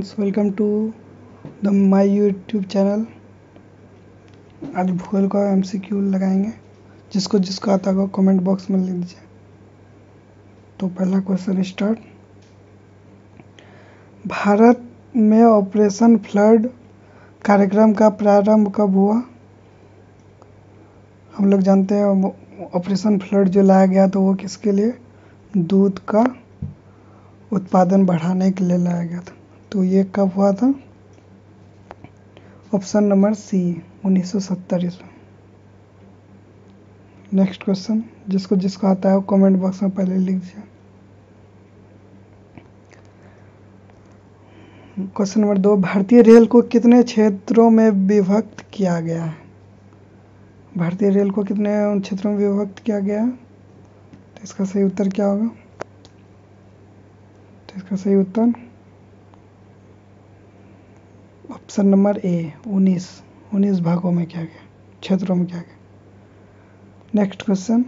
Welcome to the my YouTube channel. आज भूगोल का एमसीक्यू लगाएंगे। जिसको जिसको आता होगा कमेंट बॉक्स में लिख दीजिए। तो पहला क्वेश्चन स्टार्ट। भारत में ऑपरेशन फ्लड कार्यक्रम का प्रारंभ कब हुआ? हम लोग जानते हैं ऑपरेशन फ्लड जो लाया गया तो वो किसके लिए? दूध का उत्पादन बढ़ाने के लिए लाया गया था। तो ये कब हुआ था? ऑप्शन नंबर सी 1970 ईस्वी। नेक्स्ट क्वेश्चन, जिसको जिसको आता है वो कमेंट बॉक्स में पहले लिख दीजिए। क्वेश्चन नंबर 2, भारतीय रेल को कितने क्षेत्रों में विभक्त किया गया है? भारतीय रेल को कितने क्षेत्रों में विभक्त किया गया है? तो इसका सही उत्तर क्या होगा? तो इसका सही उत्तर ऑप्शन नंबर ए 19 भागों में किया गया, क्षेत्रों में किया गया। Next question,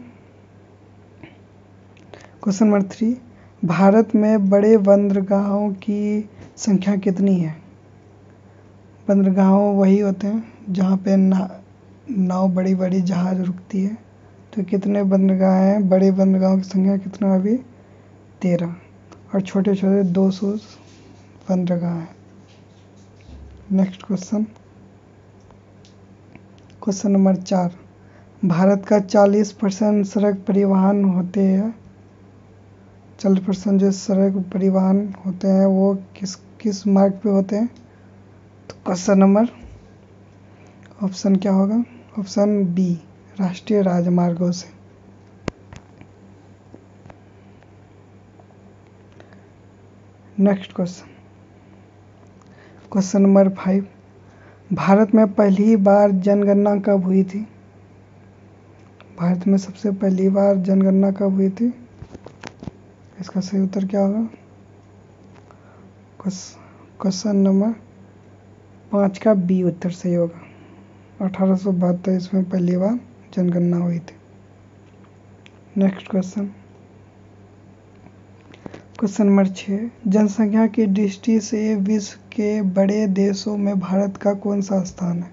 question number 3, Bharat में बड़े बंदरगाहों की संख्या कितनी है? बंदरगाह वही होते हैं जहाँ पे नाव बड़ी बड़ी जहाज रुकती है। तो कितने बंदरगाह हैं? बड़े बंदरगाहों की संख्या कितना? अभी 13 और छोटे छोटे 200 बंदरगाह हैं। Next question, question number 4, Bharat का 40% सड़क परिवहन होते हैं। 40% जो सड़क परिवहन होते हैं वो किस किस मार्ग पे होते हैं? तो क्वेश्चन नंबर ऑप्शन क्या होगा? ऑप्शन बी राष्ट्रीय राजमार्गों से। Next question, question number 5, Bharat में पहली बार जनगणना कब हुई थी? भारत में सबसे पहली बार जनगणना कब हुई थी? इसका सही उत्तर क्या होगा? क्वेश्चन नंबर 5 का बी उत्तर सही होगा। 1872 इसमें पहली बार जनगणना हुई थी। नेक्स्ट क्वेश्चन, क्वेश्चन नंबर 6, जनसंख्या की दृष्टि से विश्व के बड़े देशों में भारत का कौन सा स्थान है?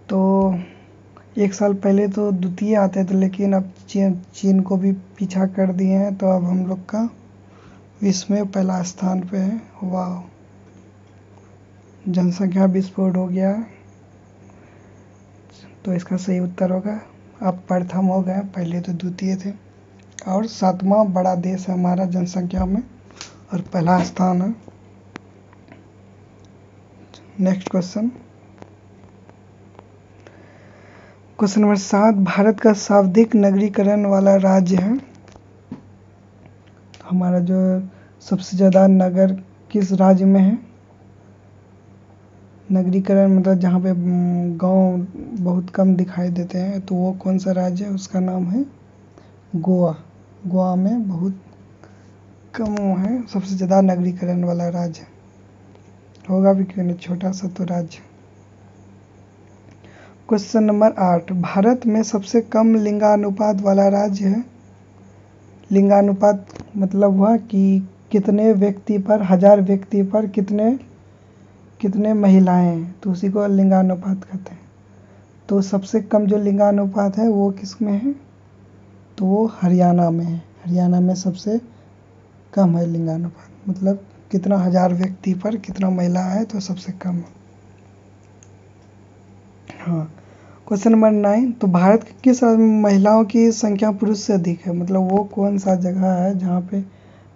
तो एक साल पहले तो द्वितीय आते थे, लेकिन अब चीन को भी पीछा कर दिए हैं। तो अब हम लोग का विश्व में पहला स्थान पे है। वाह, जनसंख्या विस्फोट हो गया। तो इसका सही उत्तर होगा, अब प्रथम हो गए, पहले तो द्वितीय थे। और 7वां बड़ा देश है हमारा जनसंख्या में और पहला स्थान है। Next question, question number 7, Bharat का सर्वाधिक नगरीकरण वाला राज्य है। हमारा जो सबसे ज़्यादा नगर किस राज्य में है? नगरीकरण मतलब जहाँ पे गांव बहुत कम दिखाई देते हैं, तो वो कौन सा राज्य है? उसका नाम है गोवा। गोवा में बहुत कम है, सबसे ज़्यादा नगरीकरण वाला राज्य होगा भी क्यों नहीं, छोटा सा तो राज्य। क्वेश्चन नंबर 8, भारत में सबसे कम लिंगानुपात वाला राज्य है। लिंगानुपात मतलब हुआ कि कितने व्यक्ति पर 1000 व्यक्ति पर कितने महिलाएं हैं, तो उसी को लिंगानुपात कहते हैं। तो सबसे कम जो लिंगानुपात है वो किस में है? तो वो हरियाणा में है। हरियाणा में सबसे कम है लिंगानुपात, मतलब कितना 1000 व्यक्ति पर कितना महिला है, तो सबसे कम है। हाँ, क्वेश्चन नंबर 9, तो भारत के किस महिलाओं की संख्या पुरुष से अधिक है? मतलब वो कौन सा जगह है जहाँ पे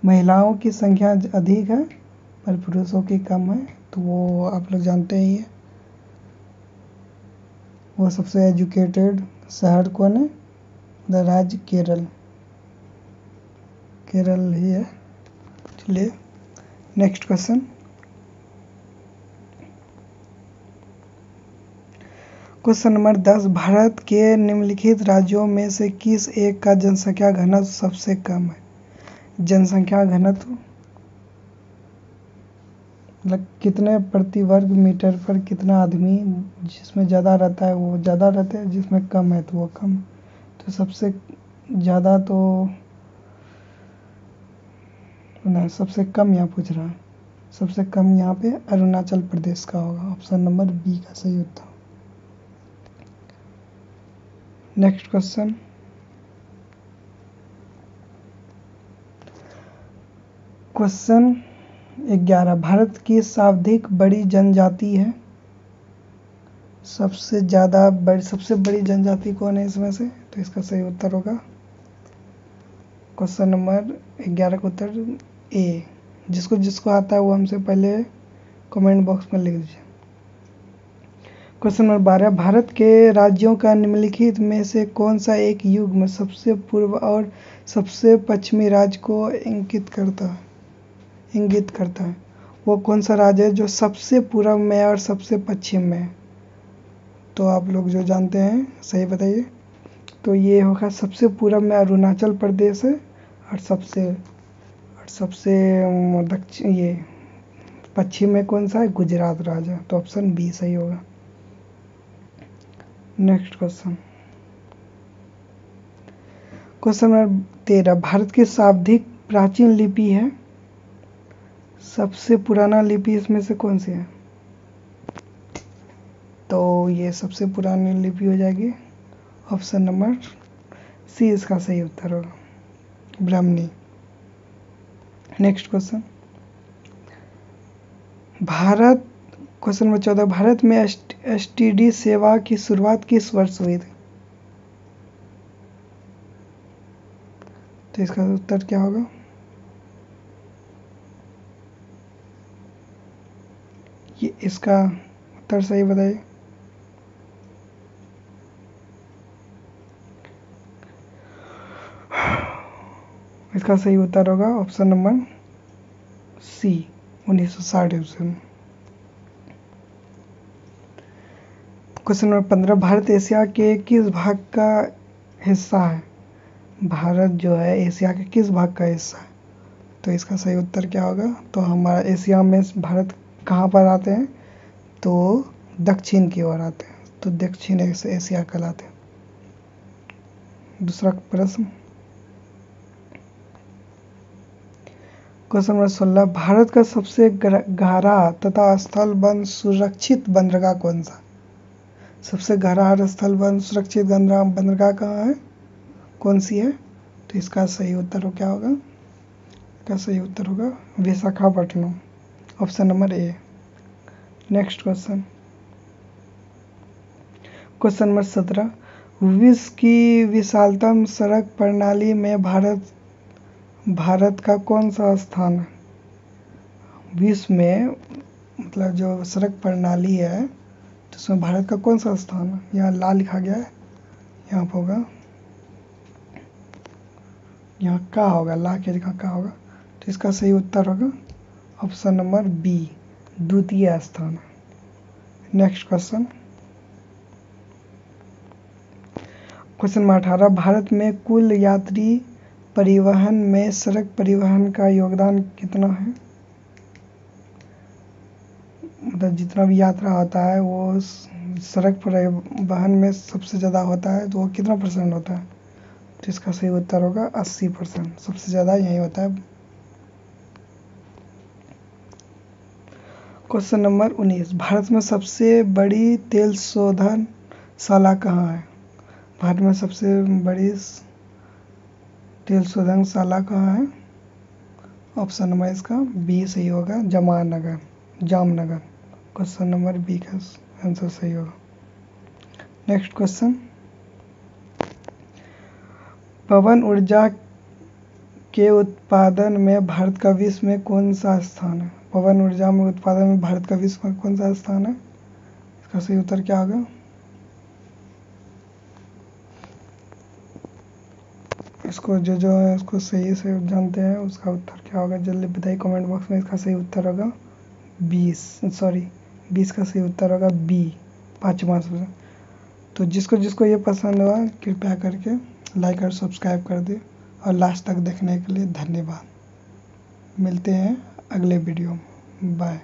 महिलाओं की संख्या अधिक है पर पुरुषों की कम है? तो वो आप लोग जानते ही है, वो सबसे एजुकेटेड शहर कौन है? द राज्य केरल ही है। चलिए next question, question number 10, Bharat के निम्नलिखित राज्यों में से किस एक का जनसंख्या घनत्व सबसे कम है? जनसंख्या घनत्व मतलब कितने प्रति वर्ग मीटर पर कितना आदमी, जिसमें ज़्यादा रहता है वो ज़्यादा रहते हैं, जिसमें कम है तो वो कम। तो सबसे ज़्यादा तो नहीं, सबसे कम यहाँ पूछ रहा है। सबसे कम यहाँ पे अरुणाचल प्रदेश का होगा। ऑप्शन नंबर बी का सही उत्तर। नेक्स्ट क्वेश्चन, क्वेश्चन 11, भारत की सर्वाधिक बड़ी जनजाति है। सबसे बड़ी जनजाति कौन है इसमें से? तो इसका सही उत्तर होगा क्वेश्चन नंबर 11 का उत्तर ए। जिसको जिसको आता है वो हमसे पहले कमेंट बॉक्स में लिख दीजिए। क्वेश्चन नंबर 12, भारत के राज्यों का निम्नलिखित में से कौन सा एक युग में सबसे पूर्व और सबसे पश्चिमी राज्य को इंगित करता है? वो कौन सा राज्य है जो सबसे पूर्व में और सबसे पश्चिम में? तो आप लोग जो जानते हैं सही बताइए। तो ये होगा सबसे पूर्व में अरुणाचल प्रदेश है और सबसे दक्षिण ये पश्चिम में कौन सा है? गुजरात राज्य है। तो ऑप्शन बी सही होगा। Next question, question number 13, Bharat की सर्वाधिक प्राचीन लिपि है। सबसे पुराना लिपि इसमें से कौन सी है? तो ये सबसे पुरानी लिपि हो जाएगी ऑप्शन नंबर सी, इसका सही उत्तर होगा, Brahmani. Next question, question number 14, Bharat में एसटीडी सेवा की शुरुआत किस वर्ष हुई थी? तो इसका उत्तर क्या होगा? ये इसका उत्तर सही बताइए। इसका सही उत्तर होगा ऑप्शन नंबर सी, 1960 ईस्वी में। क्वेश्चन नंबर 15, भारत एशिया के किस भाग का हिस्सा है? भारत जो है एशिया के किस भाग का हिस्सा है? तो इसका सही उत्तर क्या होगा? तो हमारा एशिया में भारत कहाँ पर आते हैं? तो दक्षिण की ओर आते हैं, तो दक्षिण एशिया कहलाते हैं। दूसरा प्रश्न, क्वेश्चन नंबर 16, भारत का सबसे गहरा तथा स्थलबंध सुरक्षित बंदरगाह कौन सा? सबसे गहरा स्थलबंध सुरक्षित बंदरगाह कहाँ है, कौन सी है? तो इसका सही उत्तर क्या होगा? इसका सही उत्तर होगा Visakhapatnam, option number A. Next question, question number 17, विश्व की विशालतम सड़क प्रणाली में भारत का कौन सा स्थान है? विश्व में मतलब जो सड़क प्रणाली है तो उसमें भारत का कौन सा स्थान है? यहाँ लाल लिखा गया है, यहाँ पर होगा, यहाँ का होगा, ला के जगह का होगा। तो इसका सही उत्तर होगा ऑप्शन नंबर बी, द्वितीय स्थान। Next question, question number 18, Bharat में कुल यात्री परिवहन में सड़क परिवहन का योगदान कितना है? मतलब जितना भी यात्रा होता है वो सड़क परिवहन में सबसे ज़्यादा होता है, तो वो कितना % होता है? तो इसका सही उत्तर होगा 80%, सबसे ज़्यादा यही होता है। क्वेश्चन नंबर 19, भारत में सबसे बड़ी तेल शोधनशाला कहाँ है? भारत में सबसे बड़ी तेल शोधनशाला कहाँ है? ऑप्शन नंबर इसका बी सही होगा, जामनगर। क्वेश्चन नंबर बी का आंसर सही होगा। नेक्स्ट क्वेश्चन, पवन ऊर्जा के उत्पादन में भारत का विश्व में कौन सा स्थान है? पवन ऊर्जा में उत्पादन में भारत का विश्व में कौन सा स्थान है? इसका सही उत्तर क्या होगा? इसको जो है उसको सही से जानते हैं उसका उत्तर क्या होगा जल्दी बताइए कमेंट बॉक्स में। इसका सही उत्तर होगा 20 का सही उत्तर होगा बी, 5वां। तो जिसको ये पसंद हुआ कृपया करके लाइक और सब्सक्राइब कर दे और लास्ट तक देखने के लिए धन्यवाद। मिलते हैं अगले वीडियो में, बाय।